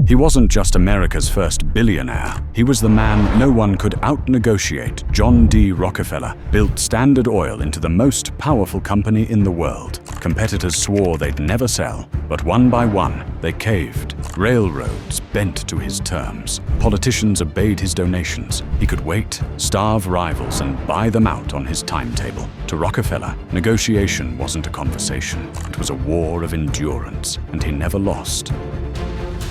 He wasn't just America's first billionaire. He was the man no one could out-negotiate. John D. Rockefeller built Standard Oil into the most powerful company in the world. Competitors swore they'd never sell, but one by one, they caved. Railroads bent to his terms. Politicians obeyed his donations. He could wait, starve rivals, and buy them out on his timetable. To Rockefeller, negotiation wasn't a conversation. It was a war of endurance, and he never lost.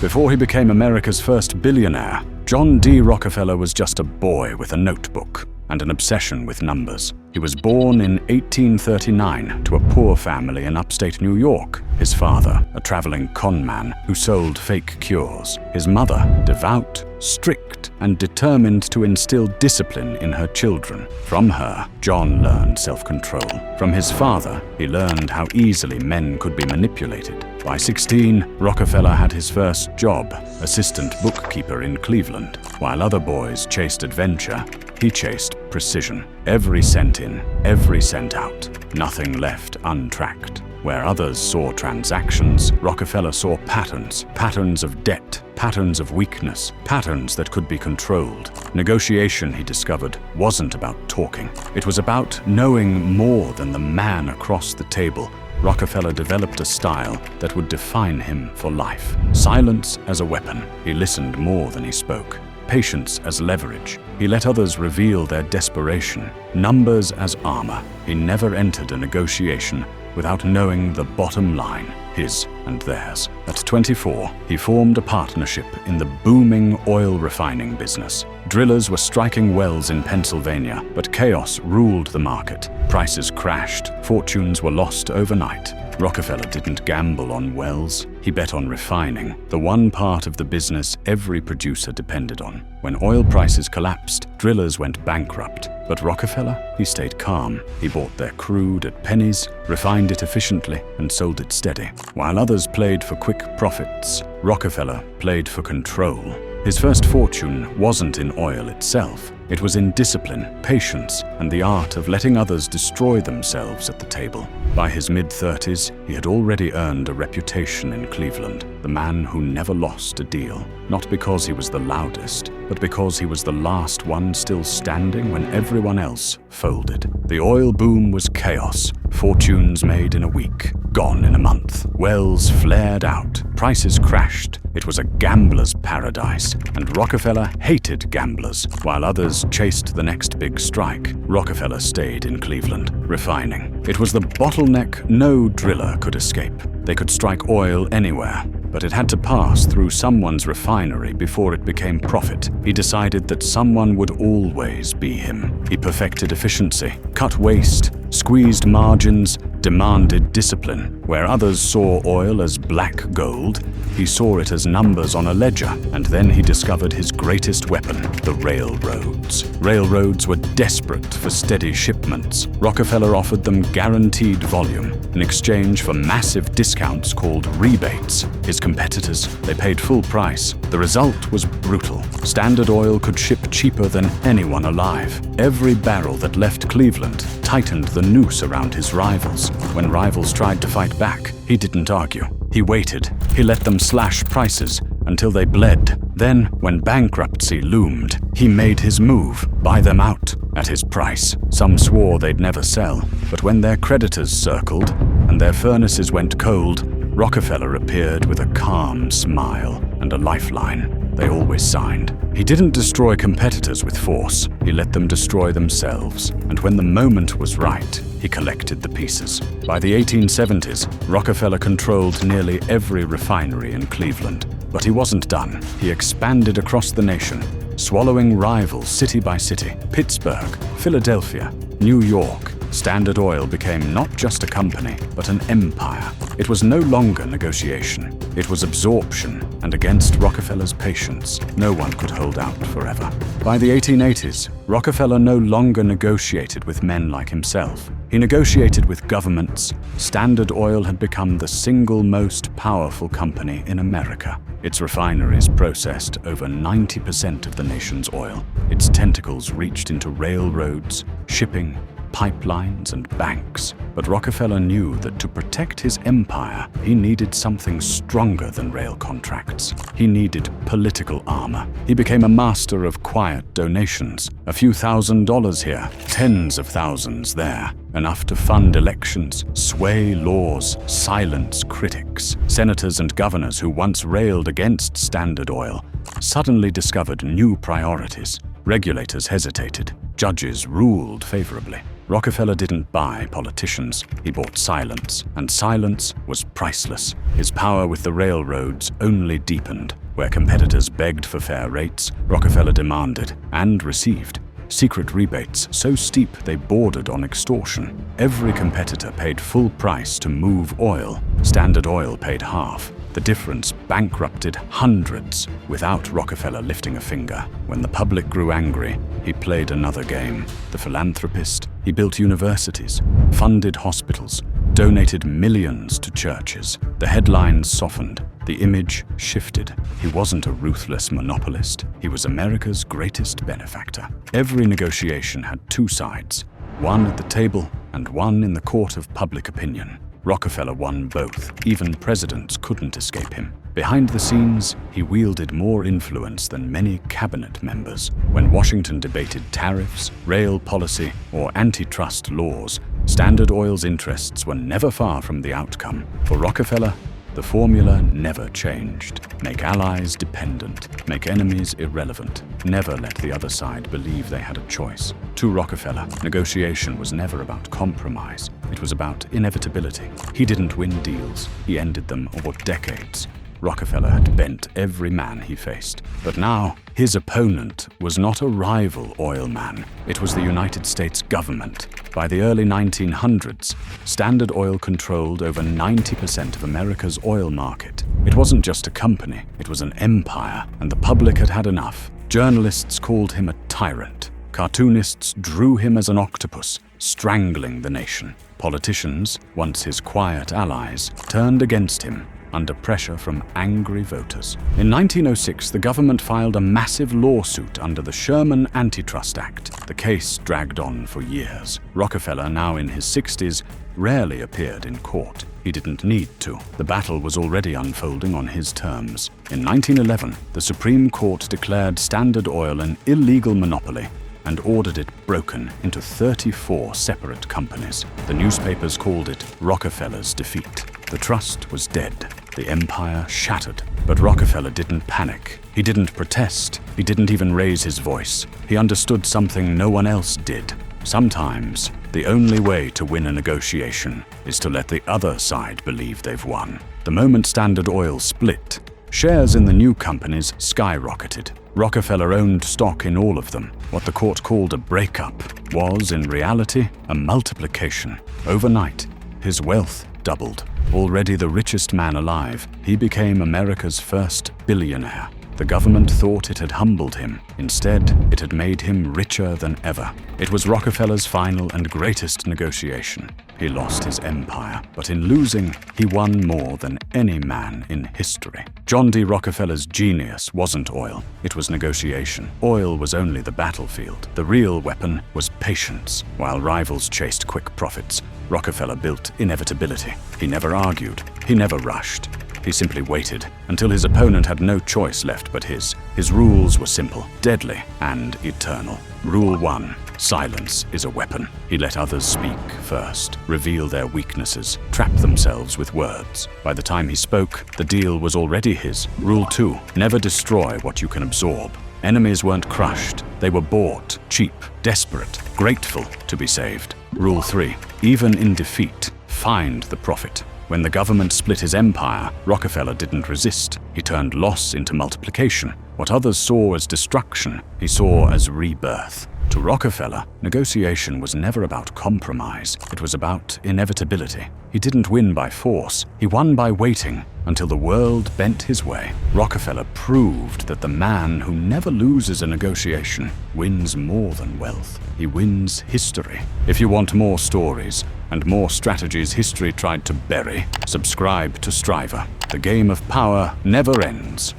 Before he became America's first billionaire, John D. Rockefeller was just a boy with a notebook and an obsession with numbers. He was born in 1839 to a poor family in upstate New York. His father, a traveling con man who sold fake cures. His mother, devout, strict, and determined to instill discipline in her children. From her, John learned self-control. From his father, he learned how easily men could be manipulated. By 16, Rockefeller had his first job, assistant bookkeeper in Cleveland. While other boys chased adventure, he chased precision. Every cent in, every cent out. Nothing left untracked. Where others saw transactions, Rockefeller saw patterns. Patterns of debt, patterns of weakness, patterns that could be controlled. Negotiation, he discovered, wasn't about talking. It was about knowing more than the man across the table. Rockefeller developed a style that would define him for life. Silence as a weapon. He listened more than he spoke. Patience as leverage. He let others reveal their desperation. Numbers as armor. He never entered a negotiation without knowing the bottom line, his and theirs. At 24, he formed a partnership in the booming oil refining business. Drillers were striking wells in Pennsylvania, but chaos ruled the market. Prices crashed, fortunes were lost overnight. Rockefeller didn't gamble on wells, he bet on refining, the one part of the business every producer depended on. When oil prices collapsed, drillers went bankrupt. But Rockefeller, he stayed calm. He bought their crude at pennies, refined it efficiently, and sold it steady. While others played for quick profits, Rockefeller played for control. His first fortune wasn't in oil itself. It was in discipline, patience, and the art of letting others destroy themselves at the table. By his mid-30s, he had already earned a reputation in Cleveland, the man who never lost a deal. Not because he was the loudest, but because he was the last one still standing when everyone else folded. The oil boom was chaos. Fortunes made in a week, gone in a month. Wells flared out. Prices crashed. It was a gambler's paradise, and Rockefeller hated gamblers. While others chased the next big strike, Rockefeller stayed in Cleveland, refining. It was the bottleneck no driller could escape. They could strike oil anywhere, but it had to pass through someone's refinery before it became profit. He decided that someone would always be him. He perfected efficiency, cut waste, squeezed margins, demanded discipline. Where others saw oil as black gold, he saw it as numbers on a ledger. And then he discovered his greatest weapon, the railroads. Railroads were desperate for steady shipments. Rockefeller offered them guaranteed volume in exchange for massive discounts called rebates. His competitors, they paid full price. The result was brutal. Standard Oil could ship cheaper than anyone alive. Every barrel that left Cleveland tightened the noose around his rivals. When rivals tried to fight back, he didn't argue. He waited. He let them slash prices until they bled. Then, when bankruptcy loomed, he made his move, buy them out at his price. Some swore they'd never sell, but when their creditors circled and their furnaces went cold, Rockefeller appeared with a calm smile and a lifeline. They always signed. He didn't destroy competitors with force. He let them destroy themselves. And when the moment was right, he collected the pieces. By the 1870s, Rockefeller controlled nearly every refinery in Cleveland. But he wasn't done. He expanded across the nation, swallowing rivals city by city. Pittsburgh, Philadelphia, New York. Standard Oil became not just a company, but an empire. It was no longer negotiation. It was absorption, and against Rockefeller's patience, no one could hold out forever. By the 1880s, Rockefeller no longer negotiated with men like himself. He negotiated with governments. Standard Oil had become the single most powerful company in America. Its refineries processed over 90% of the nation's oil. Its tentacles reached into railroads, shipping, pipelines, and banks. But Rockefeller knew that to protect his empire, he needed something stronger than rail contracts. He needed political armor. He became a master of quiet donations. A few $1,000s here, tens of thousands there. Enough to fund elections, sway laws, silence critics. Senators and governors who once railed against Standard Oil suddenly discovered new priorities. Regulators hesitated. Judges ruled favorably. Rockefeller didn't buy politicians. He bought silence, and silence was priceless. His power with the railroads only deepened. Where competitors begged for fair rates, Rockefeller demanded and received secret rebates so steep they bordered on extortion. Every competitor paid full price to move oil. Standard Oil paid half. The difference bankrupted hundreds without Rockefeller lifting a finger. When the public grew angry, he played another game. The philanthropist, he built universities, funded hospitals, donated millions to churches. The headlines softened. The image shifted. He wasn't a ruthless monopolist. He was America's greatest benefactor. Every negotiation had two sides, one at the table and one in the court of public opinion. Rockefeller won both. Even presidents couldn't escape him. Behind the scenes, he wielded more influence than many cabinet members. When Washington debated tariffs, rail policy, or antitrust laws, Standard Oil's interests were never far from the outcome. For Rockefeller, the formula never changed. Make allies dependent, make enemies irrelevant. Never let the other side believe they had a choice. To Rockefeller, negotiation was never about compromise. It was about inevitability. He didn't win deals. He ended them over decades. Rockefeller had bent every man he faced. But now, his opponent was not a rival oil man. It was the United States government. By the early 1900s, Standard Oil controlled over 90% of America's oil market. It wasn't just a company, it was an empire, and the public had had enough. Journalists called him a tyrant. Cartoonists drew him as an octopus, strangling the nation. Politicians, once his quiet allies, turned against him under pressure from angry voters. In 1906, the government filed a massive lawsuit under the Sherman Antitrust Act. The case dragged on for years. Rockefeller, now in his 60s, rarely appeared in court. He didn't need to. The battle was already unfolding on his terms. In 1911, the Supreme Court declared Standard Oil an illegal monopoly and ordered it broken into 34 separate companies. The newspapers called it Rockefeller's defeat. The trust was dead. The empire shattered. But Rockefeller didn't panic. He didn't protest. He didn't even raise his voice. He understood something no one else did. Sometimes, the only way to win a negotiation is to let the other side believe they've won. The moment Standard Oil split, shares in the new companies skyrocketed. Rockefeller owned stock in all of them. What the court called a breakup was, in reality, a multiplication. Overnight, his wealth doubled. Already the richest man alive, he became America's first billionaire. The government thought it had humbled him. Instead, it had made him richer than ever. It was Rockefeller's final and greatest negotiation. He lost his empire, but in losing, he won more than any man in history. John D. Rockefeller's genius wasn't oil, it was negotiation. Oil was only the battlefield. The real weapon was patience. While rivals chased quick profits, Rockefeller built inevitability. He never argued, he never rushed. He simply waited until his opponent had no choice left but his. His rules were simple, deadly, and eternal. Rule 1. Silence is a weapon. He let others speak first, reveal their weaknesses, trap themselves with words. By the time he spoke, the deal was already his. Rule 2. Never destroy what you can absorb. Enemies weren't crushed. They were bought, cheap, desperate, grateful to be saved. Rule 3. Even in defeat, find the profit. When the government split his empire, Rockefeller didn't resist. He turned loss into multiplication. What others saw as destruction, he saw as rebirth. To Rockefeller, negotiation was never about compromise. It was about inevitability. He didn't win by force. He won by waiting until the world bent his way. Rockefeller proved that the man who never loses a negotiation wins more than wealth. He wins history. If you want more stories and more strategies history tried to bury, subscribe to Strivor. The game of power never ends.